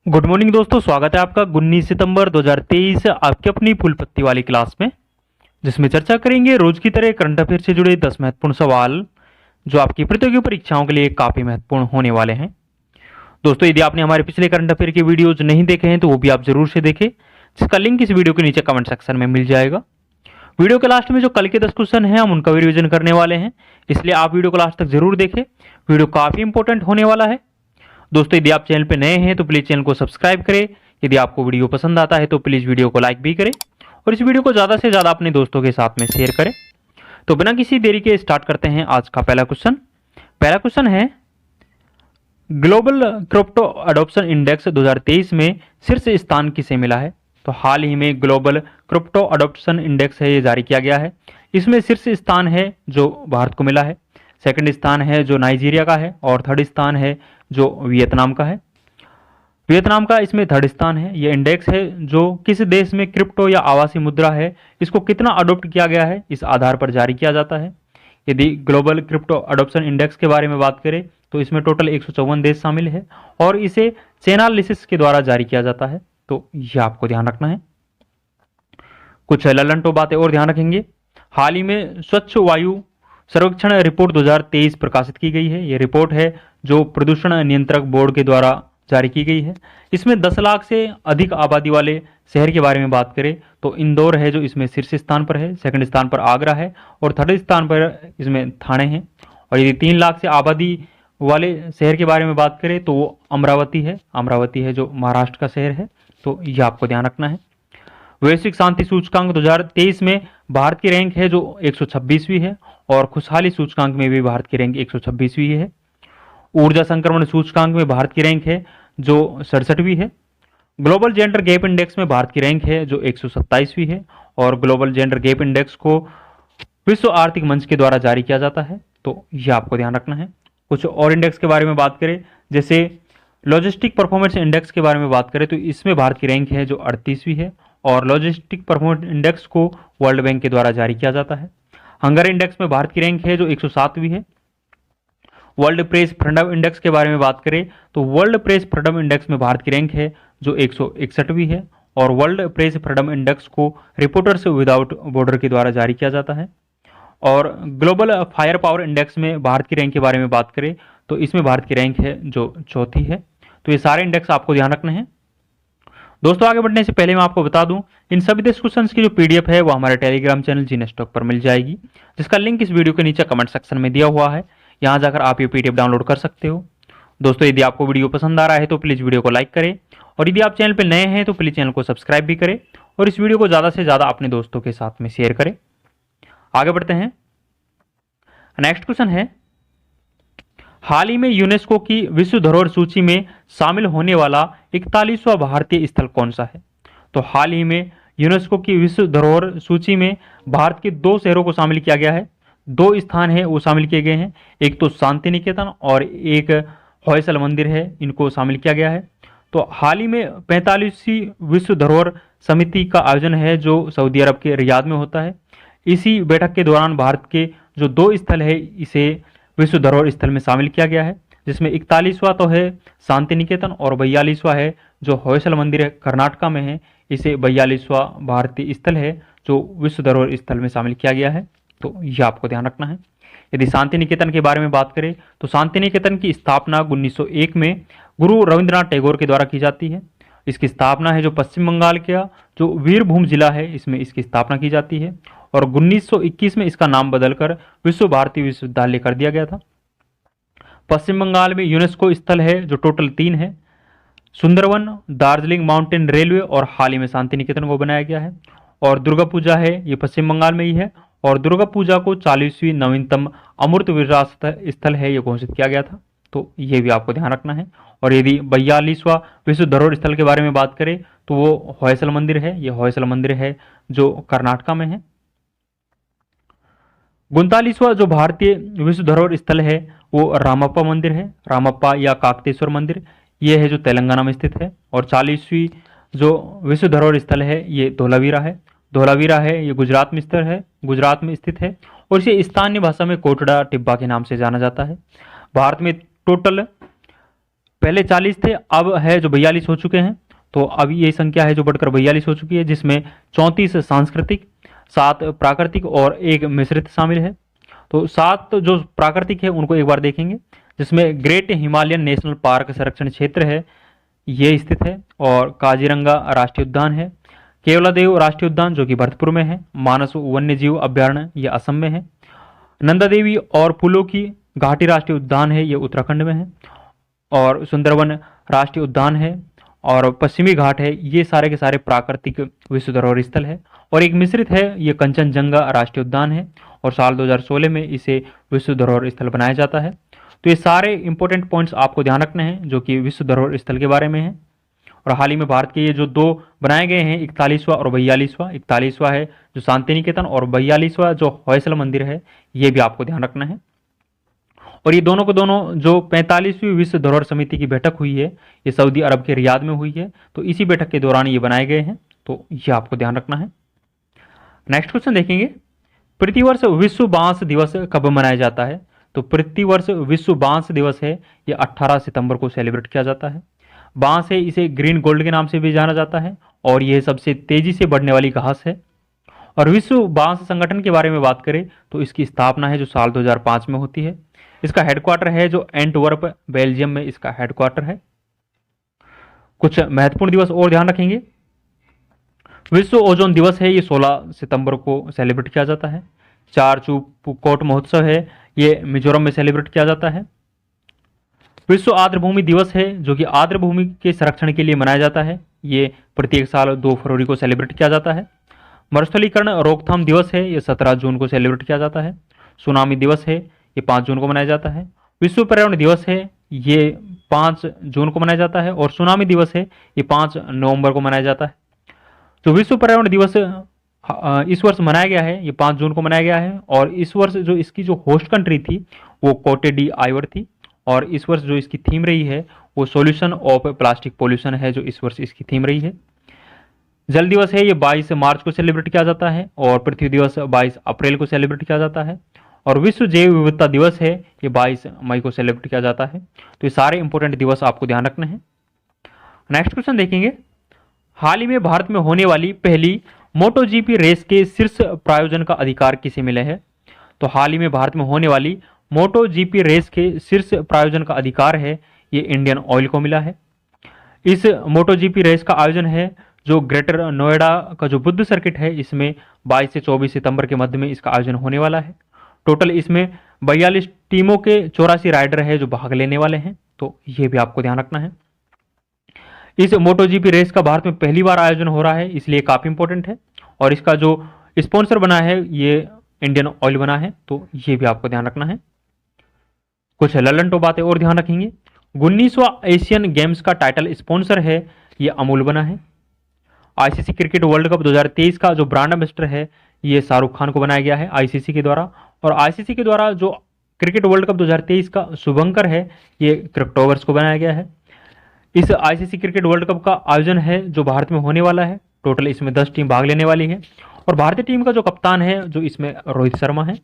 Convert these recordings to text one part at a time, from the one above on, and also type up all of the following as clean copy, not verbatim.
Good morning दोस्तों, स्वागत है आपका 19 सितंबर 2023 आपकी अपनी फुल पत्ती वाली क्लास में, जिसमें चर्चा करेंगे रोज की तरह करंट अफेयर से जुड़े 10 महत्वपूर्ण सवाल जो आपकी प्रतियोगी परीक्षाओं के लिए काफी महत्वपूर्ण होने वाले हैं। दोस्तों, यदि आपने हमारे पिछले करंट अफेयर के वीडियोज नहीं देखे हैं तो वो भी आप जरूर से देखें, जिसका लिंक इस वीडियो के नीचे कमेंट सेक्शन में मिल जाएगा। वीडियो के लास्ट में जो कल के 10 क्वेश्चन हैं हम उनका भी रिविजन करने वाले हैं, इसलिए आप वीडियो को लास्ट तक जरूर देखें। वीडियो काफी इंपॉर्टेंट होने वाला है। दोस्तों, यदि आप चैनल पे नए हैं तो प्लीज चैनल को सब्सक्राइब करें। यदि आपको वीडियो पसंद आता है तो प्लीज वीडियो को लाइक भी करें और इस वीडियो को ज्यादा से ज्यादा अपने दोस्तों के साथ में शेयर करें। तो बिना किसी देरी के स्टार्ट करते हैं आज का पहला क्वेश्चन। पहला क्वेश्चन है, ग्लोबल क्रिप्टो अडॉप्शन इंडेक्स 2023 में शीर्ष स्थान किसे मिला है? तो हाल ही में ग्लोबल क्रिप्टो अडॉप्शन इंडेक्स है, ये जारी किया गया है। इसमें शीर्ष स्थान है जो भारत को मिला है, सेकंड स्थान है जो नाइजीरिया का है और थर्ड स्थान है जो वियतनाम का है। वियतनाम का इसमें थर्ड स्थान है। ये इंडेक्स है जो किस देश में क्रिप्टो या आभासी मुद्रा है, इसको कितना अडॉप्ट किया गया है, इस आधार पर जारी किया जाता है। यदि ग्लोबल क्रिप्टो अडॉप्शन इंडेक्स के बारे में बात करें तो इसमें टोटल 154 देश शामिल है और इसे चेनालिसिस के द्वारा जारी किया जाता है। तो यह आपको ध्यान रखना है। कुछ ललंटो बातें और ध्यान रखेंगे। हाल ही में स्वच्छ वायु सर्वेक्षण रिपोर्ट 2023 प्रकाशित की गई है। ये रिपोर्ट है जो प्रदूषण नियंत्रक बोर्ड के द्वारा जारी की गई है। इसमें 10 लाख से अधिक आबादी वाले शहर के बारे में बात करें तो इंदौर है जो इसमें शीर्ष स्थान पर है, सेकंड स्थान पर आगरा है और थर्ड स्थान पर इसमें थाने हैं। और यदि 3 लाख से आबादी वाले शहर के बारे में बात करें तो वो अमरावती है जो महाराष्ट्र का शहर है। तो यह आपको ध्यान रखना है। वैश्विक शांति सूचकांक 2023 में भारत की रैंक है जो 126वीं है और खुशहाली सूचकांक में भी भारत की रैंक 126वीं है। ऊर्जा संक्रमण सूचकांक में भारत की रैंक है जो 67वीं है। ग्लोबल जेंडर गैप इंडेक्स में भारत की रैंक है जो 127वीं है और ग्लोबल जेंडर गैप इंडेक्स को विश्व आर्थिक मंच के द्वारा जारी किया जाता है। तो यह आपको ध्यान रखना है। कुछ और इंडेक्स के बारे में बात करें, जैसे लॉजिस्टिक परफॉर्मेंस इंडेक्स के बारे में बात करें तो इसमें भारत की रैंक है जो 38वीं है और लॉजिस्टिक परफॉर्मेंस इंडेक्स को वर्ल्ड बैंक के द्वारा जारी किया जाता है। हंगर इंडेक्स में भारत की रैंक है जो 107वीं है। वर्ल्ड प्रेस फ्रीडम इंडेक्स के बारे में बात करें तो वर्ल्ड प्रेस फ्रीडम इंडेक्स में भारत की रैंक है जो 161वीं है और वर्ल्ड प्रेस फ्रीडम इंडेक्स को रिपोर्टर्स विदाउट बॉर्डर के द्वारा जारी किया जाता है। और ग्लोबल फायर पावर इंडेक्स में भारत की रैंक के बारे में बात करें तो इसमें भारत की रैंक है जो चौथी है। तो ये सारे इंडेक्स आपको ध्यान रखने हैं। दोस्तों, आगे बढ़ने से पहले मैं आपको बता दूं, इन सभी 10 क्वेश्चंस की जो पीडीएफ है वो हमारे टेलीग्राम चैनल जीनेस टॉक पर मिल जाएगी, जिसका लिंक इस वीडियो के नीचे कमेंट सेक्शन में दिया हुआ है। यहां जाकर आप ये पीडीएफ डाउनलोड कर सकते हो। दोस्तों, यदि आपको वीडियो पसंद आ रहा है तो प्लीज वीडियो को लाइक करें और यदि आप चैनल पर नए हैं तो प्लीज चैनल को सब्सक्राइब भी करें और इस वीडियो को ज्यादा से ज्यादा अपने दोस्तों के साथ में शेयर करें। आगे बढ़ते हैं। नेक्स्ट क्वेश्चन है, हाल ही में यूनेस्को की विश्व धरोहर सूची में शामिल होने वाला 41वां भारतीय स्थल कौन सा है? तो हाल ही में यूनेस्को की विश्व धरोहर सूची में भारत के 2 शहरों को शामिल किया गया है। 2 स्थान है वो शामिल किए गए हैं, एक तो शांति निकेतन और एक होयसल मंदिर है, इनको शामिल किया गया है। तो हाल ही में 45वीं विश्व धरोहर समिति का आयोजन है जो सऊदी अरब के रियाद में होता है। इसी बैठक के दौरान भारत के जो 2 स्थल है इसे विश्व धरोहर स्थल में शामिल किया गया है, जिसमें 41वां तो है शांति निकेतन और 42वां है जो होयसल मंदिर है, कर्नाटका में है। इसे 42वां भारतीय स्थल है जो विश्व धरोहर स्थल में शामिल किया गया है। तो यह आपको ध्यान रखना है। यदि शांति निकेतन के बारे में बात करें तो शांति निकेतन की स्थापना 1901 में गुरु रविंद्रनाथ टैगोर के द्वारा की जाती है। इसकी स्थापना है जो पश्चिम बंगाल का जो वीरभूम जिला है इसमें इसकी स्थापना की जाती है और 1921 में इसका नाम बदलकर विश्व भारती विश्वविद्यालय कर दिया गया था। पश्चिम बंगाल में यूनेस्को स्थल है जो टोटल 3 है, सुंदरवन, दार्जिलिंग माउंटेन रेलवे और हाल ही में शांति निकेतन को बनाया गया है। और दुर्गा पूजा है ये पश्चिम बंगाल में ही है और दुर्गा पूजा को 40वीं नवीनतम अमूर्त विरासत स्थल है ये घोषित किया गया था। तो ये भी आपको ध्यान रखना है। और यदि 42वां विश्व धरोहर स्थल के बारे में बात करें तो वो होयसल मंदिर है, ये होयसल मंदिर है जो कर्नाटका में है। 39वां जो भारतीय विश्व धरोहर स्थल है वो रामप्पा मंदिर है, रामप्पा या काकतेश्वर मंदिर, ये है जो तेलंगाना में स्थित है। और 40वीं जो विश्व धरोहर स्थल है ये धोलावीरा है, धोलावीरा है ये गुजरात में स्थित है, गुजरात में स्थित है और इसे स्थानीय भाषा में कोटड़ा टिब्बा के नाम से जाना जाता है। भारत में टोटल पहले 40 थे, अब है जो 42 हो चुके हैं। तो अब ये संख्या है जो बढ़कर 42 हो चुकी है, जिसमें 34 सांस्कृतिक, 7 प्राकृतिक और 1 मिश्रित शामिल है। तो 7 जो प्राकृतिक है उनको एक बार देखेंगे, जिसमें ग्रेट हिमालयन नेशनल पार्क संरक्षण क्षेत्र है, ये स्थित है, और काजीरंगा राष्ट्रीय उद्यान है, केवलादेव राष्ट्रीय उद्यान जो कि भरतपुर में है, मानस वन्य जीव अभ्यारण्य ये असम में है, नंदा देवी और फूलों की घाटी राष्ट्रीय उद्यान है, ये उत्तराखंड में है, और सुंदरवन राष्ट्रीय उद्यान है, और पश्चिमी घाट है, ये सारे के सारे प्राकृतिक विश्व धरोहर स्थल है। और एक मिश्रित है, ये कंचनजंगा राष्ट्रीय उद्यान है, और साल 2016 में इसे विश्व धरोहर स्थल बनाया जाता है। तो ये सारे इंपॉर्टेंट पॉइंट्स आपको ध्यान रखने हैं जो कि विश्व धरोहर स्थल के बारे में है। और हाल ही में भारत के ये जो 2 बनाए गए हैं, 41वां और 42वां, 41वां है जो शांति निकेतन, और 42वां जो होयसल मंदिर है, ये भी आपको ध्यान रखना है। और ये दोनों को दोनों जो 45वीं विश्व धरोहर समिति की बैठक हुई है, ये सऊदी अरब के रियाद में हुई है, तो इसी बैठक के दौरान ये बनाए गए हैं, तो ये आपको ध्यान रखना है। नेक्स्ट क्वेश्चन देखेंगे, प्रतिवर्ष विश्व बांस दिवस कब मनाया जाता है? तो प्रतिवर्ष विश्व बांस दिवस है, ये 18 सितंबर को सेलिब्रेट किया जाता है। बांस है, इसे ग्रीन गोल्ड के नाम से भी जाना जाता है, और यह सबसे तेजी से बढ़ने वाली घास है। और विश्व बांस संगठन के बारे में बात करें तो इसकी स्थापना है जो साल 2005 में होती है। इसका हेडक्वार्टर है जो एंटवर्प बेल्जियम में इसका हेडक्वार्टर है। कुछ महत्वपूर्ण दिवस और ध्यान रखेंगे, विश्व ओजोन दिवस है, ये 16 सितंबर को सेलिब्रेट किया जाता है। चारचूकोट महोत्सव है, ये मिजोरम में सेलिब्रेट किया जाता है। विश्व आर्द्र भूमि दिवस है जो कि आर्द्र भूमि के संरक्षण के लिए मनाया जाता है, ये प्रत्येक साल 2 फरवरी को सेलिब्रेट किया जाता है। मरुस्थलीकरण रोकथाम दिवस है, ये 17 जून को सेलिब्रेट किया जाता है। सुनामी दिवस है, ये 5 जून को मनाया जाता है। विश्व पर्यावरण दिवस है, ये 5 जून को मनाया जाता है, और सुनामी दिवस है, ये 5 नवंबर को मनाया जाता है। जो विश्व पर्यावरण दिवस इस वर्ष मनाया गया है, ये 5 जून को मनाया गया है, और इस वर्ष जो इसकी जो होस्ट कंट्री थी वो कोटे डी आइवर थी, और इस वर्ष जो इसकी थीम रही है वो सॉल्यूशन ऑफ प्लास्टिक पोल्यूशन है, जो इस वर्ष इसकी थीम रही है। जल दिवस है, ये 22 मार्च को सेलिब्रेट किया जाता है, और पृथ्वी दिवस 22 अप्रैल को सेलिब्रेट किया जाता है, और विश्व जैव विविधता दिवस है, ये 22 मई को सेलिब्रेट किया जाता है। तो ये सारे इंपॉर्टेंट दिवस आपको ध्यान रखने हैं। नेक्स्ट क्वेश्चन देखेंगे, हाल ही में भारत में होने वाली पहली मोटो जीपी रेस के शीर्ष प्रायोजन का अधिकार किसे मिला है? तो हाल ही में भारत में होने वाली मोटो जीपी रेस के शीर्ष प्रायोजन का अधिकार है, ये इंडियन ऑयल को मिला है। इस मोटो जीपी रेस का आयोजन है जो ग्रेटर नोएडा का जो बुद्ध सर्किट है, इसमें 22 से 24 सितंबर के मध्य में इसका आयोजन होने वाला है। टोटल इसमें 42 टीमों के 84 राइडर है जो भाग लेने वाले हैं, तो ये भी आपको ध्यान रखना है। इस मोटो जीपी रेस का भारत में पहली बार आयोजन हो रहा है, इसलिए काफी इंपॉर्टेंट है, और इसका जो स्पॉन्सर बना है ये इंडियन ऑयल बना है, तो ये भी आपको ध्यान रखना है। कुछ ललन टॉप बातें और ध्यान रखेंगे, 19वां एशियन गेम्स का टाइटल स्पॉन्सर है ये अमूल बना है। आईसीसी क्रिकेट वर्ल्ड कप 2023 का जो ब्रांड एम्बेसडर है ये शाहरुख खान को बनाया गया है आईसीसी के द्वारा, और आईसीसी के द्वारा जो क्रिकेट वर्ल्ड कप 2023 का शुभंकर है ये क्रिप्टोवर्स को बनाया गया है। इस आईसीसी क्रिकेट वर्ल्ड कप का आयोजन है जो भारत में होने वाला है, टोटल इसमें 10 टीम भाग लेने वाली है, और भारतीय टीम का जो कप्तान है जो इसमें रोहित शर्मा है।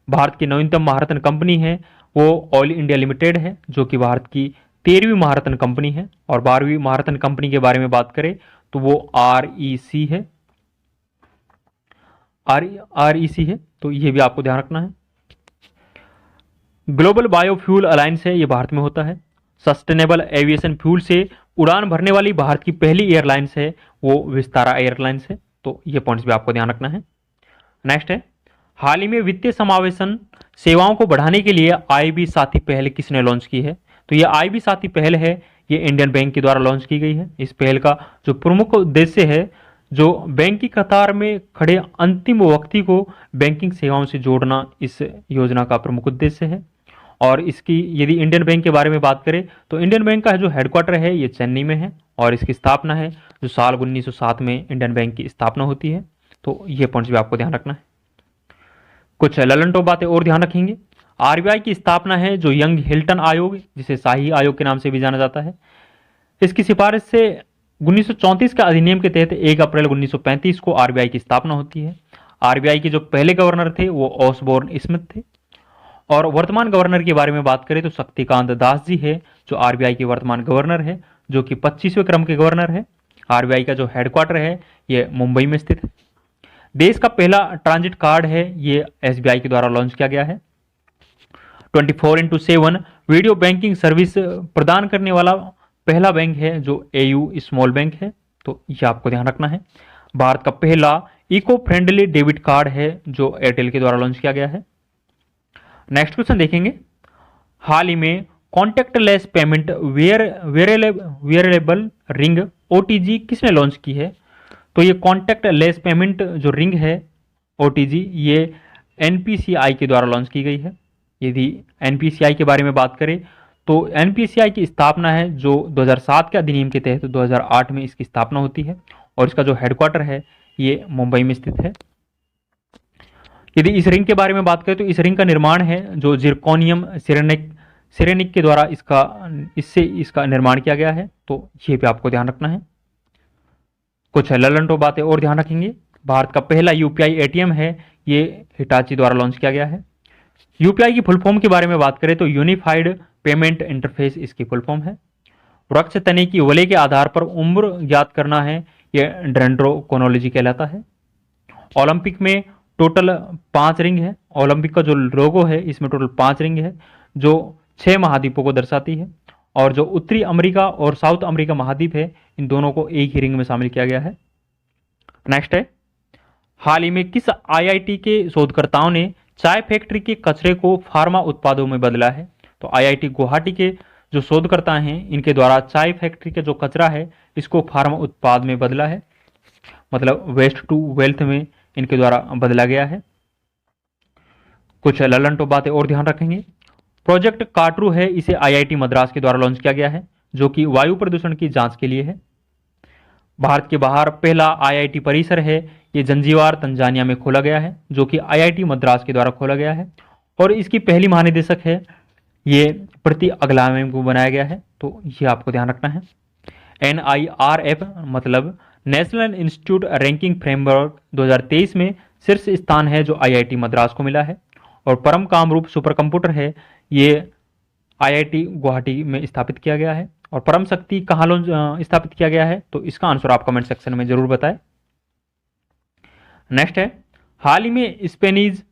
भारत की नवीनतम महारत्न कंपनी है वो ऑयल इंडिया लिमिटेड है, जो कि भारत की 13वीं महारत्न कंपनी है, और 12वीं महारत्न कंपनी के बारे में बात करें तो वो आरईसी है, आरईसी है, तो ये भी आपको ध्यान रखना है। ग्लोबल बायोफ्यूल अलायंस है, ये भारत में होता है। सस्टेनेबल एविएशन फ्यूल से उड़ान भरने वाली भारत की पहली एयरलाइंस है वो विस्तारा एयरलाइंस है, तो ये पॉइंट्स भी आपको ध्यान रखना है। नेक्स्ट है, हाल ही में वित्तीय समावेशन सेवाओं को बढ़ाने के लिए आईबी साथी पहल किसने लॉन्च की है? तो ये आईबी साथी पहल है, ये इंडियन बैंक के द्वारा लॉन्च की गई है। इस पहल का जो प्रमुख उद्देश्य है जो बैंक की कतार में खड़े अंतिम व्यक्ति को बैंकिंग सेवाओं से जोड़ना, इस योजना का प्रमुख उद्देश्य है। और इसकी यदि इंडियन बैंक के बारे में बात करें तो इंडियन बैंक का जो हेडक्वार्टर है ये चेन्नई में है, और इसकी स्थापना है जो साल 1907 में इंडियन बैंक की स्थापना होती है, तो ये पॉइंट्स भी आपको ध्यान रखना है। कुछ ललन टॉप बातें और ध्यान रखेंगे, आरबीआई की स्थापना है जो यंग हिल्टन आयोग, जिसे शाही आयोग के नाम से भी जाना जाता है। इसकी सिफारिश से 1934 के अधिनियम के तहत 1 अप्रैल 1935 को आरबीआई की स्थापना होती है। आरबीआई के जो पहले गवर्नर थे वो ऑसबोर्न स्मिथ थे, और वर्तमान गवर्नर के बारे में बात करें तो शक्तिकांत दास जी है जो आरबीआई के वर्तमान गवर्नर है, जो कि 25वें क्रम के गवर्नर है। आरबीआई का जो हेडक्वार्टर है ये मुंबई में स्थित है। देश का पहला ट्रांजिट कार्ड है ये एसबीआई के द्वारा लॉन्च किया गया है। 24/7 वीडियो बैंकिंग सर्विस प्रदान करने वाला पहला बैंक है जो एयू स्मॉल बैंक है, तो ये आपको ध्यान रखना है। भारत का पहला इको फ्रेंडली डेबिट कार्ड है जो एयरटेल के द्वारा लॉन्च किया गया है। नेक्स्ट क्वेश्चन देखेंगे, हाल ही में contactless payment wearable ring OTG किसने लॉन्च की है? तो ये कॉन्टैक्टलेस पेमेंट जो रिंग है ओटीजी ये एनपीसीआई के द्वारा लॉन्च की गई है। यदि एनपीसीआई के बारे में बात करें तो एनपीसीआई की स्थापना है जो 2007 के अधिनियम के तहत 2008 में इसकी स्थापना होती है और इसका जो हेडक्वार्टर है ये मुंबई में स्थित है। यदि इस रिंग के बारे में बात करें तो इस रिंग का निर्माण है जो जिरकोनियम सिरेनिक के द्वारा इसका निर्माण किया गया है, तो ये भी आपको ध्यान रखना है। कुछ ललंटो बातें और ध्यान रखेंगे। भारत का पहला यूपीआई एटीएम है ये हिटाची द्वारा लॉन्च किया गया है। यूपीआई की फुल फॉर्म के बारे में बात करें तो यूनिफाइड पेमेंट इंटरफेस इसकी फुल फॉर्म है। वृक्ष तने की वलय के आधार पर उम्र ज्ञात करना है यह डेंड्रोक्रोनोलॉजी कहलाता है। ओलंपिक में टोटल 5 रिंग है। ओलंपिक का जो लोगो है इसमें टोटल 5 रिंग है जो 6 महाद्वीपों को दर्शाती है, और जो उत्तरी अमेरिका और साउथ अमेरिका महाद्वीप है इन दोनों को एक ही रिंग में शामिल किया गया है। नेक्स्ट है, हाल ही में किस आईआईटी के शोधकर्ताओं ने चाय फैक्ट्री के कचरे को फार्मा उत्पादों में बदला है? तो आईआईटी गुवाहाटी के जो शोधकर्ता हैं इनके द्वारा चाय फैक्ट्री के जो कचरा है इसको फार्मा उत्पाद में बदला है, मतलब वेस्ट टू वेल्थ में इनके द्वारा बदला गया है। कुछ ललंटो बातें और ध्यान रखेंगे। प्रोजेक्ट काटरू है, इसे आईआईटी मद्रास के द्वारा लॉन्च किया गया है जो कि वायु प्रदूषण की जांच के लिए है। भारत के बाहर पहला आईआईटी परिसर है ये जंजीबार तंजानिया में खोला गया है जो कि आईआईटी मद्रास के द्वारा खोला गया है, और इसकी पहली महानिदेशक है ये प्रति अगलाम को बनाया गया है, तो ये आपको ध्यान रखना है। NIRF मतलब नेशनल इंस्टीट्यूट रैंकिंग फ्रेमवर्क 2023 में शीर्ष स्थान है जो आईआईटी मद्रास को मिला है। और परम कामरूप सुपर कंप्यूटर है ये आईआईटी गुवाहाटी में स्थापित किया गया है। और परम शक्ति कहाँ स्थापित किया गया है, तो इसका आंसर आप कमेंट सेक्शन में जरूर बताएं। नेक्स्ट है, हाल ही में स्पेनिश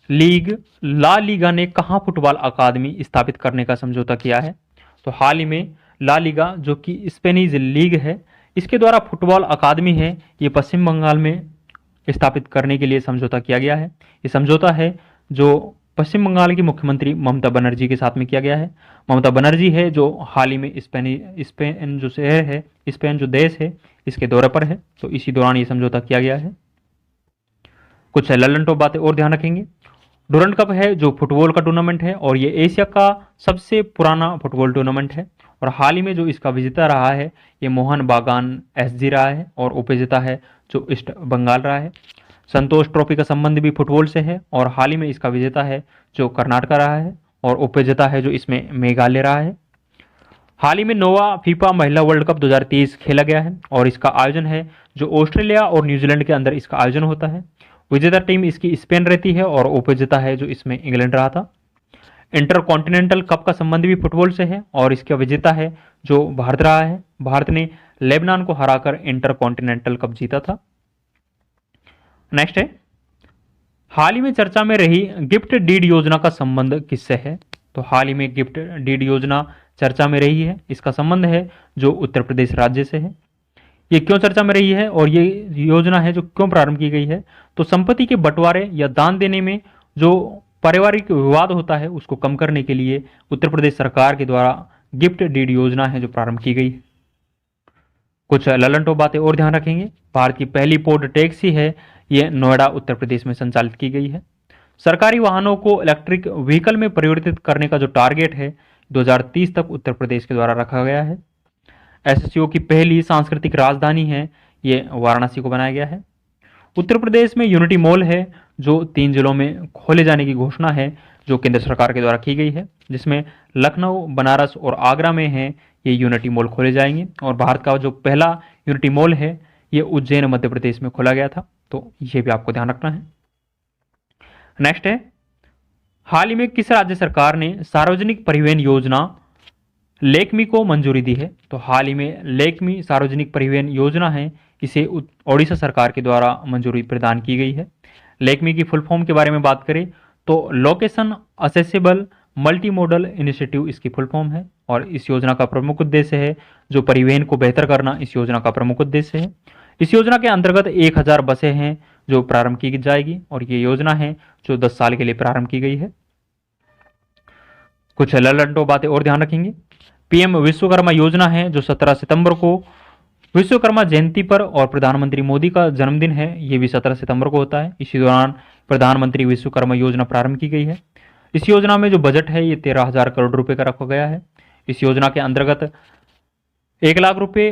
लीग ला लीगा ने कहाँ फुटबॉल अकादमी स्थापित करने का समझौता किया है? तो हाल ही में ला लीगा जो कि स्पेनिश लीग है इसके द्वारा फुटबॉल अकादमी है ये पश्चिम बंगाल में स्थापित करने के लिए समझौता किया गया है। ये समझौता है जो पश्चिम बंगाल की मुख्यमंत्री ममता बनर्जी के साथ में किया गया है। ममता बनर्जी है जो हाल ही में स्पेन जो शहर है, स्पेन जो देश है इसके दौरे पर है, तो इसी दौरान ये समझौता किया गया है। कुछ ललंटो बातें और ध्यान रखेंगे। डूरंड कप है जो फुटबॉल का टूर्नामेंट है और ये एशिया का सबसे पुराना फुटबॉल टूर्नामेंट है, और हाल ही में जो इसका विजेता रहा है ये मोहन बागान एसजी रहा है, और उपविजेता है जो ईस्ट बंगाल रहा है। संतोष ट्रॉफी का संबंध भी फुटबॉल से है, और हाल ही में इसका विजेता है जो कर्नाटका रहा है, और उपविजेता है जो इसमें मेघालय रहा है। हाल ही में नोवा फीफा महिला वर्ल्ड कप 2023 खेला गया है, और इसका आयोजन है जो ऑस्ट्रेलिया और न्यूजीलैंड के अंदर इसका आयोजन होता है। विजेता टीम इसकी स्पेन रहती है, और उपविजेता है जो इसमें इंग्लैंड रहा था। इंटर कॉन्टिनेंटल कप का संबंध भी फुटबॉल से है, और इसका विजेता है जो भारत रहा है। भारत ने लेबनान को हराकर इंटर कॉन्टिनेंटल कप जीता था। नेक्स्ट है, हाल ही में चर्चा में रही गिफ्ट डीड योजना का संबंध किससे है? तो हाल ही में गिफ्ट डीड योजना चर्चा में रही है, इसका संबंध है जो उत्तर प्रदेश राज्य से है। ये क्यों चर्चा में रही है और ये योजना है जो क्यों प्रारंभ की गई है? तो संपत्ति के बंटवारे या दान देने में जो पारिवारिक विवाद होता है उसको कम करने के लिए उत्तर प्रदेश सरकार के द्वारा गिफ्ट डीड योजना है जो प्रारंभ की गई है। कुछ ललंटो बातें और ध्यान रखेंगे। भारत की पहली पोर्ट टैक्सी है ये नोएडा उत्तर प्रदेश में संचालित की गई है। सरकारी वाहनों को इलेक्ट्रिक व्हीकल में परिवर्तित करने का जो टारगेट है 2030 तक उत्तर प्रदेश के द्वारा रखा गया है। एससीओ की पहली सांस्कृतिक राजधानी है ये वाराणसी को बनाया गया है। उत्तर प्रदेश में यूनिटी मॉल है जो 3 जिलों में खोले जाने की घोषणा है जो केंद्र सरकार के द्वारा की गई है, जिसमें लखनऊ, बनारस और आगरा में है ये यूनिटी मॉल खोले जाएंगे। और भारत का जो पहला यूनिटी मॉल है ये उज्जैन मध्य प्रदेश में खोला गया था, तो ये भी आपको ध्यान रखना है। नेक्स्ट है, हाल ही में किस राज्य सरकार ने सार्वजनिक परिवहन योजना लेकमी को मंजूरी दी है? तो हाल ही में लेकमी सार्वजनिक परिवहन योजना है, इसे ओडिशा सरकार के द्वारा मंजूरी प्रदान की गई है। लेकमी की फुल फॉर्म के बारे में बात करें तो location accessible multi modal initiative इसकी फुल फॉर्म है, और इस योजना का प्रमुख उद्देश्य है जो परिवहन को बेहतर करना, इस योजना का प्रमुख उद्देश्य है। इस योजना के अंतर्गत 1000 बसें हैं जो प्रारंभ की जाएगी, और ये योजना है जो 10 साल के लिए प्रारंभ की गई है। कुछ लल्लंटो बातें और ध्यान रखेंगे। पीएम विश्वकर्मा योजना है जो 17 सितंबर को विश्वकर्मा जयंती पर, और प्रधानमंत्री मोदी का जन्मदिन है, ये भी 17 सितंबर को होता है। इसी दौरान प्रधानमंत्री विश्वकर्मा योजना प्रारंभ की गई है। इस योजना में जो बजट है ये 13,000 करोड़ रुपए का रखा गया है। इस योजना के अंतर्गत 1 लाख रुपए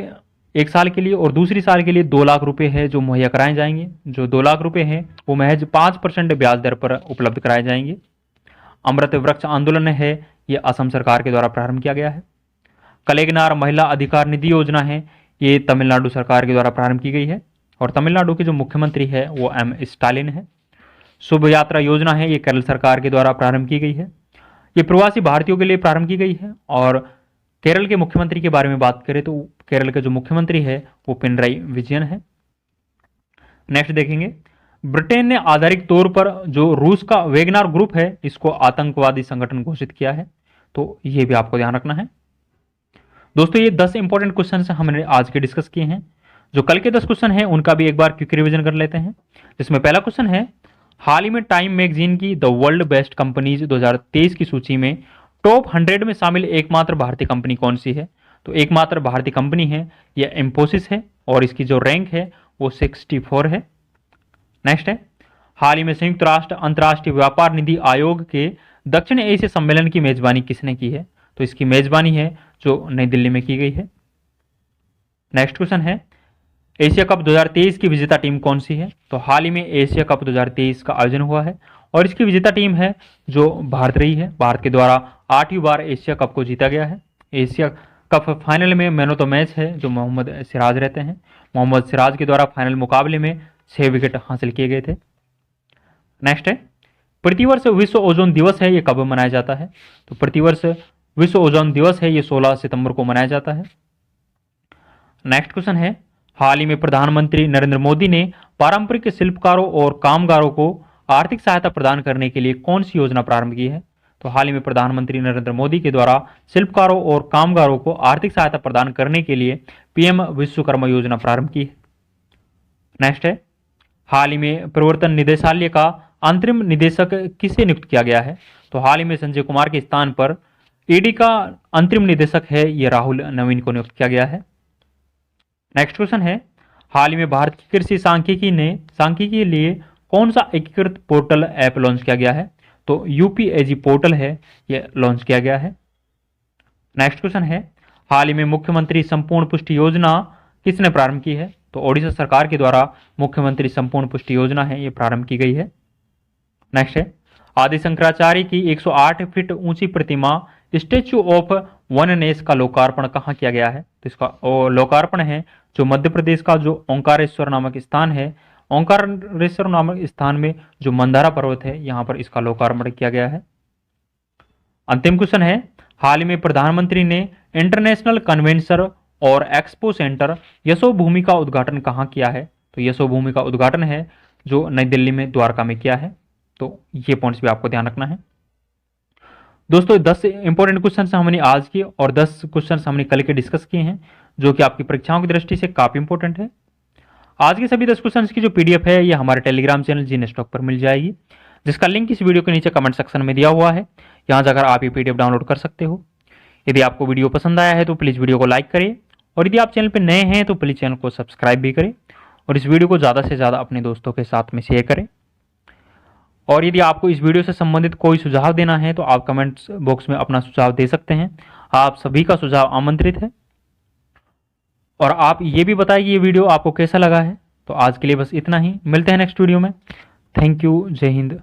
एक साल के लिए और दूसरी साल के लिए 2 लाख रुपए है जो मुहैया कराए जाएंगे। जो 2 लाख रुपए हैं वो महज 5% ब्याज दर पर उपलब्ध कराए जाएंगे। अमृत वृक्ष आंदोलन है, ये असम सरकार के द्वारा प्रारंभ किया गया है। कलेगनार महिला अधिकार निधि योजना है, ये तमिलनाडु सरकार के द्वारा प्रारंभ की गई है, और तमिलनाडु के जो मुख्यमंत्री है वो एम स्टालिन है। शुभ यात्रा योजना है, ये केरल सरकार के द्वारा प्रारंभ की गई है। ये प्रवासी भारतीयों के लिए प्रारंभ की गई है। और केरल के मुख्यमंत्री के बारे में बात करें तो केरल के जो मुख्यमंत्री है वो पिनराई विजयन है। नेक्स्ट देखेंगे, ब्रिटेन ने आधारिक तौर पर जो रूस का वेगनार ग्रुप है इसको आतंकवादी संगठन घोषित किया है, तो ये भी आपको ध्यान रखना है। दोस्तों ये 10 इंपॉर्टेंट क्वेश्चन हमने आज के डिस्कस किए हैं। जो कल के 10 क्वेश्चन हैं उनका भी एक बार क्विक रिवीजन कर लेते हैं। जिसमें पहला क्वेश्चन है, हाल ही में टाइम मैगजीन की द वर्ल्ड बेस्ट कंपनीज 2023 की सूची में टॉप 100 में शामिल एकमात्र भारतीय कंपनी कौन सी है? तो एकमात्र भारतीय कंपनी है यह इंफोसिस है, और इसकी जो रैंक है वो 64 है। नेक्स्ट है, हाल ही में संयुक्त राष्ट्र अंतर्राष्ट्रीय व्यापार निधि आयोग के दक्षिण एशिया सम्मेलन की मेजबानी किसने की है? तो इसकी मेजबानी है जो नई दिल्ली में की गई है। नेक्स्ट क्वेश्चन है, एशिया कप 2023 की विजेता टीम कौन सी है? तो हाल ही में एशिया कप 2023 का आयोजन हुआ है, और इसकी विजेता टीम है जो भारत रही है। भारत के द्वारा 8वीं बार एशिया कप को जीता गया है। एशिया कप फाइनल में मैन ऑफ द मैच है जो मोहम्मद सिराज रहते हैं। मोहम्मद सिराज के द्वारा फाइनल मुकाबले में 6 विकेट हासिल किए गए थे। नेक्स्ट है, प्रतिवर्ष विश्व ओजोन दिवस है, ये कब मनाया जाता है? तो प्रतिवर्ष विश्व ओजोन दिवस है, ये 16 सितंबर को मनाया जाता है। नेक्स्ट क्वेश्चन है, हाल ही में प्रधानमंत्री नरेंद्र मोदी ने पारंपरिक शिल्पकारों और कामगारों को आर्थिक सहायता प्रदान करने के लिए कौन सी योजना प्रारंभ की है? तो हाल ही में प्रधानमंत्री नरेंद्र मोदी के द्वारा शिल्पकारों और कामगारों को आर्थिक सहायता प्रदान करने के लिए पीएम विश्वकर्मा योजना प्रारंभ की है। नेक्स्ट है, हाल ही में प्रवर्तन निदेशालय का अंतरिम निदेशक किसे नियुक्त किया गया है? तो हाल ही में संजय कुमार के स्थान पर ईडी का अंतरिम निदेशक है ये राहुल नवीन को नियुक्त किया गया है। नेक्स्ट क्वेश्चन है, हाल ही में भारत की कृषि सांख्यिकी के लिए कौन सा एकीकृत पोर्टल ऐप लॉन्च किया गया है? तो यूपीएजी पोर्टल है ये लॉन्च किया गया है। नेक्स्ट क्वेश्चन है, हाल ही में मुख्यमंत्री संपूर्ण पुष्टि योजना किसने प्रारंभ की है? तो ओडिशा सरकार के द्वारा मुख्यमंत्री संपूर्ण पुष्टि योजना है ये प्रारंभ की गई है। नेक्स्ट है, आदि शंकराचार्य की 108 फीट ऊंची प्रतिमा स्टेच्यू ऑफ वननेस का लोकार्पण कहाँ किया गया है? तो इसका लोकार्पण है जो मध्य प्रदेश का जो ओंकारेश्वर नामक स्थान है, ओंकारेश्वर नामक स्थान में जो मंदारा पर्वत है यहाँ पर इसका लोकार्पण किया गया है। अंतिम क्वेश्चन है, हाल ही में प्रधानमंत्री ने इंटरनेशनल कन्वेंशन और एक्सपो सेंटर यशोभूमि का उद्घाटन कहाँ किया है? तो यशोभूमि का उद्घाटन है जो नई दिल्ली में द्वारका में किया है। तो ये पॉइंट्स भी आपको ध्यान रखना है। दोस्तों 10 इंपॉर्टेंट क्वेश्चन हमने आज किए और 10 क्वेश्चन हमने कल के डिस्कस किए हैं जो कि आपकी परीक्षाओं की दृष्टि से काफी इंपॉर्टेंट है। आज के सभी 10 क्वेश्चन की जो पीडीएफ है ये हमारे टेलीग्राम चैनल जीने स्टॉक पर मिल जाएगी, जिसका लिंक इस वीडियो के नीचे कमेंट सेक्शन में दिया हुआ है। यहाँ जाकर आप ये पीडीएफ डाउनलोड कर सकते हो। यदि आपको वीडियो पसंद आया है तो प्लीज़ वीडियो को लाइक करें, और यदि आप चैनल पर नए हैं तो प्लीज़ चैनल को सब्सक्राइब भी करें, और इस वीडियो को ज़्यादा से ज़्यादा अपने दोस्तों के साथ में शेयर करें। और यदि आपको इस वीडियो से संबंधित कोई सुझाव देना है तो आप कमेंट्स बॉक्स में अपना सुझाव दे सकते हैं। आप सभी का सुझाव आमंत्रित है। और आप ये भी बताएं कि ये वीडियो आपको कैसा लगा है। तो आज के लिए बस इतना ही, मिलते हैं नेक्स्ट वीडियो में। थैंक यू, जय हिंद।